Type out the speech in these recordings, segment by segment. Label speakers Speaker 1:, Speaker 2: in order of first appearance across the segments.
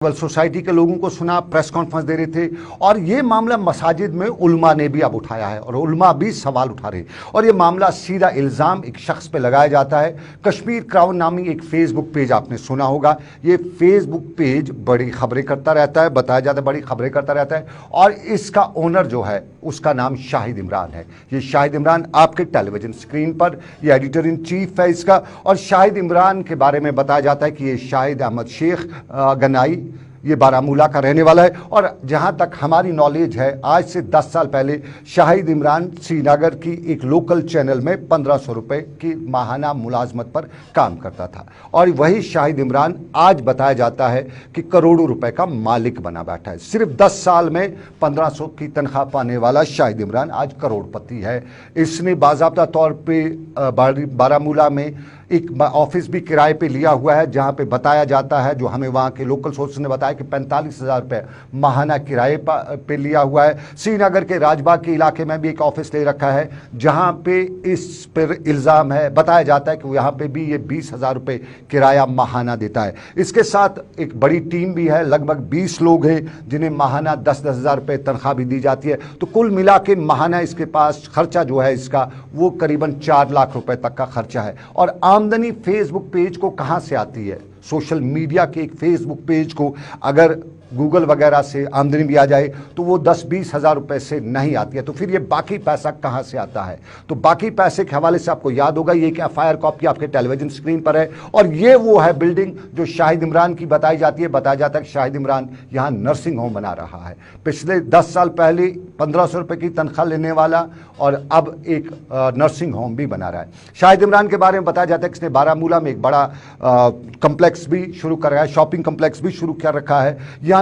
Speaker 1: Society के लोगों को सुना, प्रेस कॉन्फ्रेंस दे रहे थे, और ये मामला मसाजिद में उल्मा ने भी अब उठाया है और उल्मा भी सवाल उठा रहे हैं। और ये मामला सीधा इल्ज़ाम एक शख्स पे लगाया जाता है। कश्मीर क्राउन नामी एक फेसबुक पेज आपने सुना होगा। ये फेसबुक पेज बड़ी खबरें करता रहता है, बताया जाता है बड़ी खबरें करता रहता है, और इसका ओनर जो है उसका नाम शाहिद इमरान है। ये शाहिद इमरान आपके टेलीविजन स्क्रीन पर ये एडिटर इन चीफ है इसका। और शाहिद इमरान के बारे में बताया जाता है कि ये शाहिद अहमद शेख गनाई, ये बारामूला का रहने वाला है। और जहाँ तक हमारी नॉलेज है, आज से 10 साल पहले शाहिद इमरान श्रीनगर की एक लोकल चैनल में 1500 रुपये की माहाना मुलाजमत पर काम करता था। और वही शाहिद इमरान आज बताया जाता है कि करोड़ों रुपए का मालिक बना बैठा है। सिर्फ 10 साल में 1500 की तनख्वाह पाने वाला शाहिद इमरान आज करोड़पति है। इसने बाज़ाब्ता तौर पर बारामूला में एक ऑफिस भी किराए पे लिया हुआ है, जहां पे बताया जाता है, जो हमें वहां के लोकल सोर्स ने बताया कि 45,000 रुपये माहाना किराए पे लिया हुआ है। श्रीनगर के राजबाग के इलाके में भी एक ऑफिस ले रखा है, जहां पे इस पर इल्ज़ाम है, बताया जाता है कि यहाँ पे भी ये 20,000 रुपये किराया माहाना देता है। इसके साथ एक बड़ी टीम भी है, लगभग 20 लोग हैं जिन्हें माहाना 10-10 हज़ार रुपये तनख्वाह भी दी जाती है। तो कुल मिला के माहाना इसके पास खर्चा जो है इसका वो करीबन 4 लाख रुपए तक का खर्चा है। और आमदनी फेसबुक पेज को कहां से आती है? सोशल मीडिया के एक फेसबुक पेज को अगर गूगल वगैरह से आमदनी भी आ जाए तो वो 10-20 हज़ार रुपये से नहीं आती है। तो फिर ये बाकी पैसा कहाँ से आता है? तो बाकी पैसे के हवाले से आपको याद होगा, ये एक FIR कॉपी आपके टेलीविजन स्क्रीन पर है, और ये वो है बिल्डिंग जो शाहिद इमरान की बताई जाती है। बताया जाता है कि शाहिद इमरान यहाँ नर्सिंग होम बना रहा है। पिछले 10 साल पहले 1500 रुपये की तनख्वाह लेने वाला और अब एक नर्सिंग होम भी बना रहा है। शाहिद इमरान के बारे में बताया जाता है कि इसने बारामूला में एक बड़ा कम्प्लेक्स भी शुरू कर रहा है, शॉपिंग कम्प्लेक्स भी शुरू कर रखा है। यानी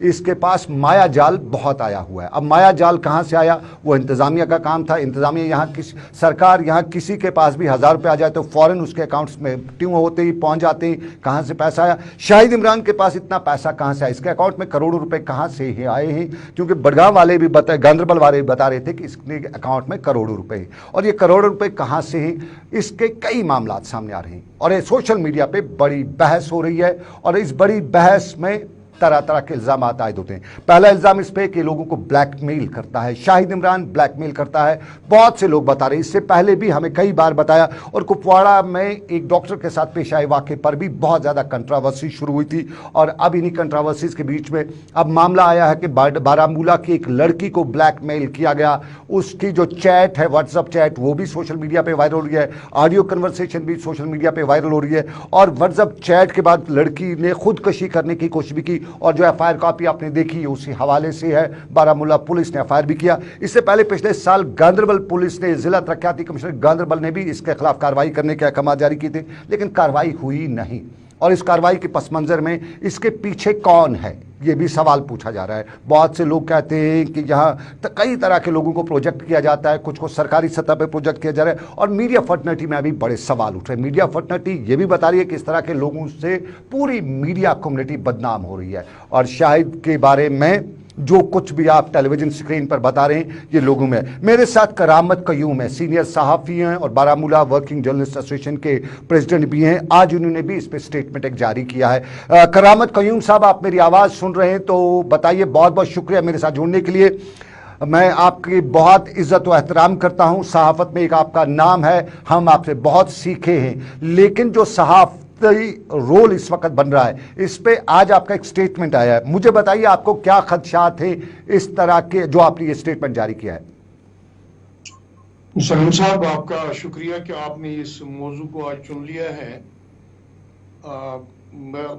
Speaker 1: इसके पास माया जाल बहुत आया हुआ है। अब माया जाल कहाँ से आया? वो इंतज़ामिया का काम था। इंतज़ामिया यहाँ सरकार यहाँ किसी के पास भी 1000 रुपये आ जाए तो फ़ौरन उसके अकाउंट्स में ट्यूं होते ही पहुँच जाते ही। कहाँ से पैसा आया? शाहिद इमरान के पास इतना पैसा कहाँ से आया? इसके अकाउंट में करोड़ों रुपए कहाँ से ही आए हैं? क्योंकि बड़गांव वाले भी गांधरबल वाले भी बता रहे थे कि इसके अकाउंट में करोड़ों रुपए, और ये करोड़ों रुपए कहाँ से हैं, इसके कई मामला सामने आ रहे हैं। और ये सोशल मीडिया पर बड़ी बहस हो रही है, और इस बड़ी बहस में तरह तरह के इल्ज़ाम आयद होते हैं। पहला इल्ज़ाम इस पे कि लोगों को ब्लैकमेल करता है, शाहिद इमरान ब्लैकमेल करता है। बहुत से लोग बता रहे हैं, इससे पहले भी हमें कई बार बताया। और कुपवाड़ा में एक डॉक्टर के साथ पेश आए वाक़े पर भी बहुत ज़्यादा कंट्रावर्सी शुरू हुई थी, और अब इन्हीं कंट्रावर्सीज के बीच में अब मामला आया है कि बारामूला की एक लड़की को ब्लैकमेल किया गया। उसकी जो चैट है, व्हाट्सअप चैट, वो भी सोशल मीडिया पर वायरल हो रही है, ऑडियो कन्वर्सेशन भी सोशल मीडिया पर वायरल हो रही है। और व्हाट्सअप चैट के बाद लड़की ने खुदकशी करने की कोशिश भी की, और जो FIR कॉपी आपने देखी उसी हवाले से है। बारामूला पुलिस ने FIR भी किया। इससे पहले पिछले साल गांधरबल पुलिस ने, जिला तरक्याती कमिश्नर गांधरबल ने भी इसके खिलाफ कार्रवाई करने के अहकाम जारी किए थे, लेकिन कार्रवाई हुई नहीं। और इस कार्रवाई के पस मंजर में इसके पीछे कौन है, ये भी सवाल पूछा जा रहा है। बहुत से लोग कहते हैं कि यहाँ कई तरह के लोगों को प्रोजेक्ट किया जाता है, कुछ को सरकारी सतह पर प्रोजेक्ट किया जा रहा है, और मीडिया फटर्निटी में अभी बड़े सवाल उठ रहे हैं। मीडिया फटर्निटी ये भी बता रही है कि इस तरह के लोगों से पूरी मीडिया कम्युनिटी बदनाम हो रही है। और शाहिद के बारे में जो कुछ भी आप टेलीविजन स्क्रीन पर बता रहे हैं, ये लोगों में। मेरे साथ करामत कयूम है, सीनियर सहाफ़ी हैं और बारामूला वर्किंग जर्नलिस्ट एसोसिएशन के प्रेसिडेंट भी हैं। आज उन्होंने भी इस पर स्टेटमेंट एक जारी किया है। करामत कयूम साहब, आप मेरी आवाज़ सुन रहे हैं तो बताइए। बहुत बहुत शुक्रिया मेरे साथ जुड़ने के लिए। मैं आपकी बहुत इज्जत व एहतराम करता हूँ। सहाफ़त में एक आपका नाम है, हम आपसे बहुत सीखे हैं, लेकिन जो रोल इस वक्त बन रहा है, इस पे आज आपका एक स्टेटमेंट आया है। मुझे बताइए आपको क्या खदशात है इस तरह के जो आपने ये स्टेटमेंट जारी किया है?
Speaker 2: सलीम साहब, आपका शुक्रिया कि आपने इस मौजू को आज चुन लिया है।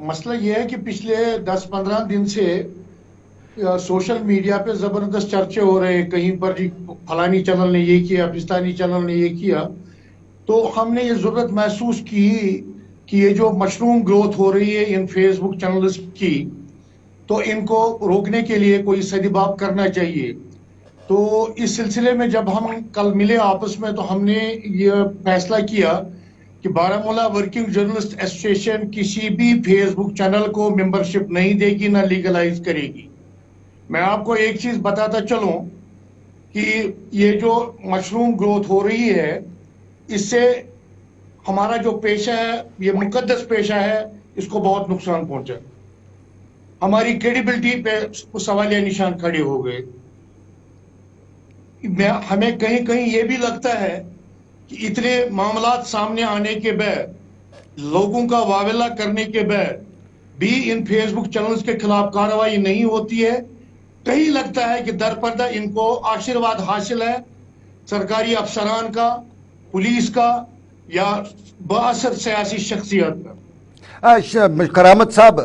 Speaker 2: मसला यह है कि पिछले 10-15 दिन से सोशल मीडिया पे जबरदस्त चर्चे हो रहे हैं। कहीं पर जी फलानी चैनल ने ये किया, फिस्तानी चैनल ने ये किया। तो हमने ये जरूरत महसूस की कि ये जो मशरूम ग्रोथ हो रही है इन फेसबुक चैनल्स की, तो इनको रोकने के लिए कोई सदबाब करना चाहिए। तो इस सिलसिले में जब हम कल मिले आपस में, तो हमने ये फैसला किया कि बारामूला वर्किंग जर्नलिस्ट एसोसिएशन किसी भी फेसबुक चैनल को मेंबरशिप नहीं देगी, ना लीगलाइज करेगी। मैं आपको एक चीज बताता चलूं कि ये जो मशरूम ग्रोथ हो रही है, इससे हमारा जो पेशा है, ये मुकद्दस पेशा है, इसको बहुत नुकसान पहुंचा। हमारी क्रेडिबिलिटी पे सवालिया निशान खड़े हो गए। हमें कहीं कहीं ये भी लगता है कि इतने मामलात सामने आने के बाद, लोगों का वावेला करने के बाद भी इन फेसबुक चैनल्स के खिलाफ कार्रवाई नहीं होती है। कहीं लगता है कि दरपर्दा इनको आशीर्वाद हासिल है सरकारी अफसरान का, पुलिस का या बासर सियासी शख्सियत का।
Speaker 1: करामत साहब,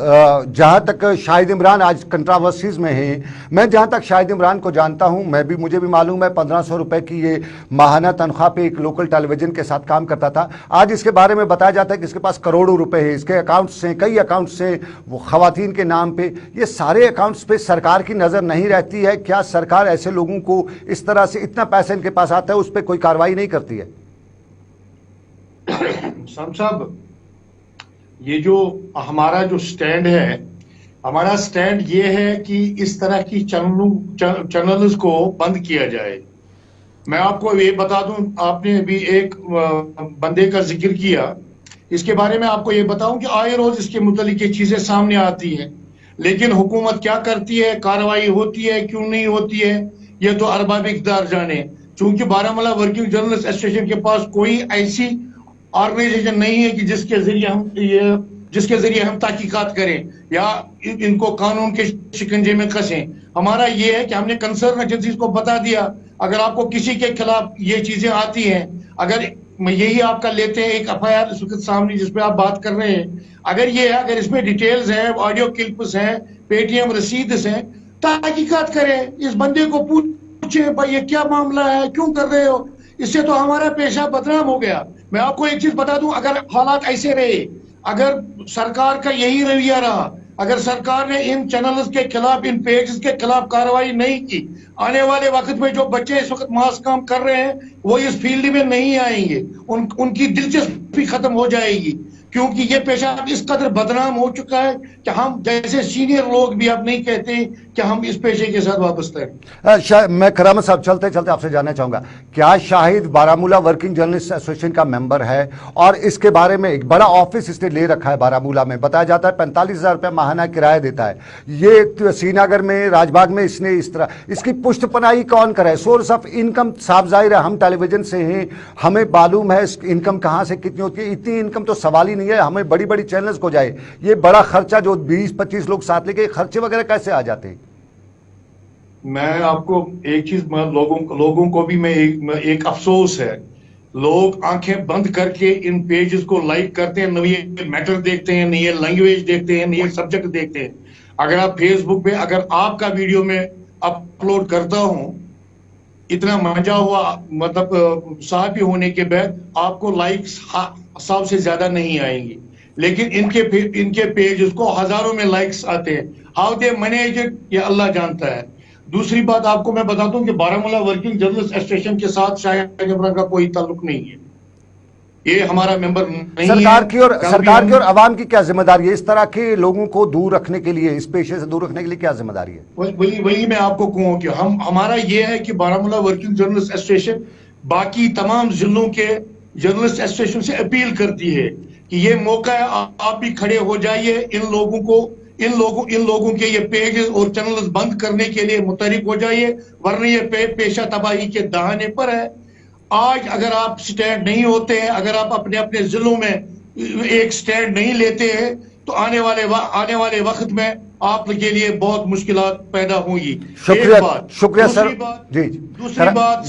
Speaker 1: जहाँ तक शाहिद इमरान आज कंट्रावर्सीज में हैं, मैं जहाँ तक शाहिद इमरान को जानता हूँ, मुझे भी मालूम है 1500 रुपए की ये माहाना तनख्वाह पे एक लोकल टेलीविजन के साथ काम करता था। आज इसके बारे में बताया जाता है कि इसके पास करोड़ों रुपए हैं, इसके अकाउंट्स हैं, कई अकाउंट्स हैं वो खवातीन के नाम पे। ये सारे अकाउंट्स पे सरकार की नज़र नहीं रहती है? क्या सरकार ऐसे लोगों को इस तरह से, इतना पैसा इनके पास आता है, उस पर कोई कार्रवाई नहीं करती है?
Speaker 2: साहब, ये जो हमारा जो स्टैंड है, हमारा स्टैंड ये है कि इस तरह की चैनल्स को बंद किया जाए। मैं आपको ये बता दूं, आपने अभी एक बंदे का जिक्र किया, इसके बारे में आपको ये बताऊं कि आए रोज इसके मुतालिक ये चीजें सामने आती हैं, लेकिन हुकूमत क्या करती है, कार्रवाई होती है क्यों नहीं होती है, ये तो अरबाब इक़्तिदार जाने। चूंकि बारामूला वर्किंग जर्नलिस्ट एसोसिएशन के पास कोई ऐसी ऑर्गेनाइजेशन नहीं है कि जिसके जरिए हम तहकीकात करें या इनको कानून के शिकंजे में कसें। हमारा ये है कि हमने कंसर्न एजेंसीज को बता दिया, अगर आपको किसी के खिलाफ ये चीजें आती हैं, अगर यही आपका लेते हैं एक एफआईआर इस वक्त सामने जिस पे आप बात कर रहे हैं, अगर ये है, अगर इसमें डिटेल्स हैं, ऑडियो क्लिप्स हैं, पेटीएम रसीद्स हैं, तहकीकात करें, इस बंदे को पूछे भाई ये क्या मामला है, क्यों कर रहे हो। इससे तो हमारा पेशा बदनाम हो गया। मैं आपको एक चीज बता दूं, अगर हालात ऐसे रहे, अगर सरकार का यही रवैया रहा, अगर सरकार ने इन चैनल्स के खिलाफ, इन पेजेस के खिलाफ कार्रवाई नहीं की, आने वाले वक्त में जो बच्चे इस वक्त मास काम कर रहे हैं वो इस फील्ड में नहीं आएंगे, उनकी दिलचस्पी खत्म हो जाएगी, क्योंकि ये पेशा इस कदर बदनाम हो चुका है कि हम जैसे सीनियर लोग भी अब नहीं कहते कि हम इस पेशे के साथ वाबस्ता हैं।
Speaker 1: मैं करामत साहब चलते चलते आपसे जानना चाहूंगा, क्या Shahid Baramulla working journalist association का मेंबर है? और इसके बारे में एक बड़ा ऑफिस इसने ले रखा है बारामूला में, बताया जाता है 45,000 रुपया माहाना किराया देता है। ये श्रीनगर में, राजबाग में इसने इस तरह, इसकी पुष्टपनाही कौन करे? सोर्स ऑफ इनकम साफ जाहिर है, हम टेलीविजन से हैं, हमें मालूम है इनकम कहाँ से कितनी होती है। इतनी इनकम तो सवाल ही नहीं है, हमें बड़ी बड़ी चैनल्स को जाए, ये बड़ा खर्चा जो 20-25 लोग साथ लेके, खर्चे वगैरह कैसे आ जाते हैं?
Speaker 2: मैं आपको एक चीज, लोगों को भी मैं एक अफसोस है, लोग आंखें बंद करके इन पेजेस को लाइक करते हैं, नए मैटर देखते हैं, नई लैंग्वेज देखते हैं, नए सब्जेक्ट देखते हैं। अगर आप फेसबुक पे, अगर आपका वीडियो में अपलोड करता हूं, इतना मजा हुआ, मतलब साहबी होने के बाद आपको लाइक्स 100 से ज्यादा नहीं आएंगी, लेकिन इनके पेजेस को हजारों में लाइक्स आते हैं। हाउ दे मैनेज इट, ये अल्लाह जानता है। दूसरी बात आपको मैं बता दूं कि बारामूला वर्किंग जर्नलिस्ट एसोसिएशन के साथ शाहिद इमरान का कोई ताल्लुक नहीं है, ये हमारा मेंबर नहीं है।
Speaker 1: सरकार की और अवाम की क्या जिम्मेदारी है इस तरह के लोगों को दूर रखने के लिए, इस पेशे से दूर रखने के लिए क्या जिम्मेदारी है?
Speaker 2: वही मैं आपको कहूँ कि हमारा ये है कि बारामूला वर्किंग जर्नलिस्ट एसोसिएशन बाकी तमाम जिलों के जर्नलिस्ट एसोसिएशन से अपील करती है कि ये मौका है, आप भी खड़े हो जाइए, इन लोगों के ये पेजेस और चैनल्स बंद करने के लिए मुतहरिक हो जाइए, वरना ये पेशा तबाही के दहाने पर है। आज अगर आप स्टैंड नहीं होते हैं, अगर आप अपने अपने जिलों में एक स्टैंड नहीं लेते हैं, तो आने वाले वक्त में आपके लिए बहुत मुश्किलात पैदा होंगी।
Speaker 1: शुक्रिया सर।
Speaker 2: दूसरी बात,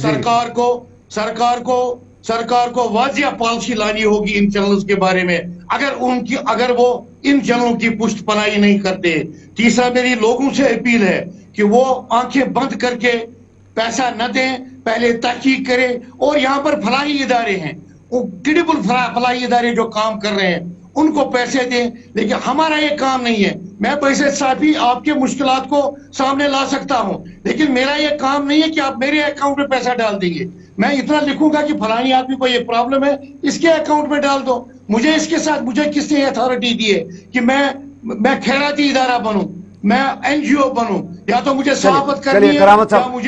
Speaker 2: सरकार को वाजिया पॉलिसी लानी होगी इन चैनल्स के बारे में, अगर वो इन चैनलों की पुष्ट पनाही नहीं करते। तीसरा, मेरी लोगों से अपील है कि वो आंखें बंद करके पैसा न दें, पहले तहकीक करें, और यहाँ पर फलाही इदारे हैं, वो क्रेडिबल फलाही इदारे जो काम कर रहे हैं उनको पैसे दें, लेकिन हमारा ये काम नहीं है। मैं पैसे साफी आपके मुश्किलात को सामने ला सकता हूं, लेकिन मेरा ये काम नहीं है कि आप मेरे अकाउंट में पैसा डाल देंगे। मैं इतना लिखूंगा कि फलानी आदमी को ये प्रॉब्लम है, इसके अकाउंट में डाल दो। मुझे किसने अथॉरिटी दी है कि मैं खैराती इदारा बनूं? मैं एनजीओ बनूं, या तो मुझे सभापत करनी
Speaker 1: चलिए
Speaker 2: है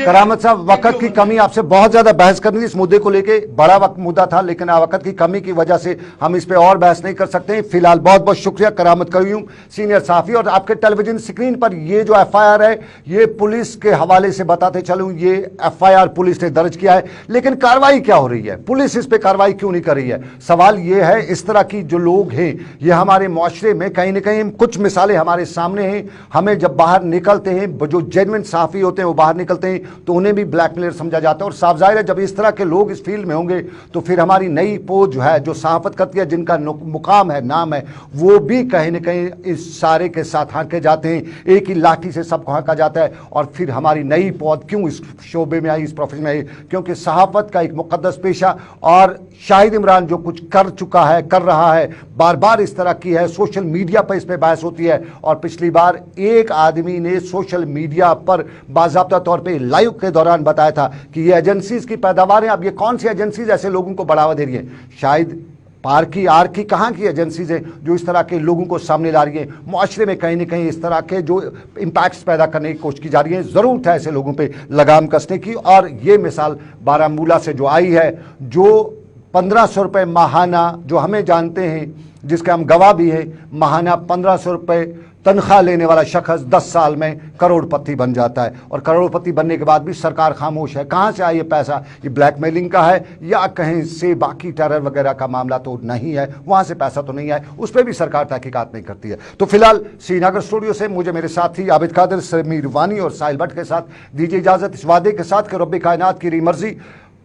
Speaker 1: करामत साहब वक्त की कमी, आपसे बहुत ज्यादा बहस करनी थी इस मुद्दे को लेके, बड़ा वक्त मुद्दा था, लेकिन वक्त की कमी की वजह से हम इस पे और बहस नहीं कर सकते हैं। फिलहाल बहुत बहुत शुक्रिया करामत करीम, सीनियर साफी। और आपके टेलीविजन स्क्रीन पर ये जो एफआईआर है, ये पुलिस के हवाले से बताते चलूं, ये एफआईआर पुलिस ने दर्ज किया है, लेकिन कार्रवाई क्या हो रही है, पुलिस इस पे कार्रवाई क्यों नहीं कर रही है? सवाल ये है, इस तरह की जो लोग हैं ये हमारे मुआशरे में कहीं ना कहीं, कुछ मिसालें हमारे सामने हैं, हमें जब बाहर निकलते हैं, जो जेन्युइन साफी होते हैं वो बाहर निकलते हैं तो उन्हें भी ब्लैकमेलर समझा जाता है। और साफ जाहिर है जब इस तरह के लोग इस फील्ड में होंगे तो फिर हमारी नई पोज जो है, जो सहाफत करती है, जिनका मुकाम है, नाम है, वो भी कहीं ना कहीं इस सारे के साथ हाँके जाते हैं। एक ही लाठी से सबको हाँका जाता है। और फिर हमारी नई पौध क्यों इस शोबे में आई, इस प्रोफेशन में आई? क्योंकि सहाफत का एक मुकद्दस पेशा, और शाहिद इमरान जो कुछ कर चुका है, कर रहा है, बार बार इस तरह की है, सोशल मीडिया पर इस पर बहस होती है। और पिछली बार एक आदमी ने सोशल मीडिया पर बाज़ाब्ता तौर पे लाइव के दौरान बताया था कि ये एजेंसीज की पैदावार है। अब ये कौन सी एजेंसीज ऐसे लोगों को बढ़ावा दे रही है? शायद पार्की आर्की कहाँ की एजेंसीज हैं जो इस तरह के लोगों को सामने ला रही है? मुआशरे में कहीं ना कहीं इस तरह के जो इम्पैक्ट्स पैदा करने की कोशिश की जा रही है। ज़रूरत है ऐसे लोगों पे लगाम कसने की। और ये मिसाल बारामूला से जो आई है, जो 1500 रुपये माहाना, जो हमें जानते हैं, जिसके हम गवाह भी हैं, माहाना 1500 रुपये तनख्वाह लेने वाला शख्स 10 साल में करोड़पति बन जाता है। और करोड़पति बनने के बाद भी सरकार खामोश है। कहाँ से आया ये पैसा? ये ब्लैकमेलिंग का है या कहीं से बाकी टेरर वगैरह का मामला तो नहीं है, वहाँ से पैसा तो नहीं है, उस पर भी सरकार तहकीकात नहीं करती है। तो फिलहाल श्रीनगर स्टूडियो से मुझे मेरे साथी आबिद कादिर, समीर वानी और साहिल भट्ट के साथ दीजिए इजाज़त, इस वादे के साथ कि रब्बे कायनात की मर्जी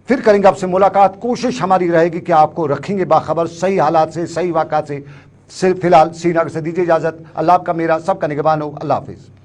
Speaker 1: फिर करेंगे आपसे मुलाकात। कोशिश हमारी रहेगी कि आपको रखेंगे बाखबर सही हालात से, सही वाक़ात से। फिलहाल श्रीनगर से दीजिए इजाज़त। अल्लाह आपका, मेरा, सबका निगहबान हो। अल्लाह हाफिज़।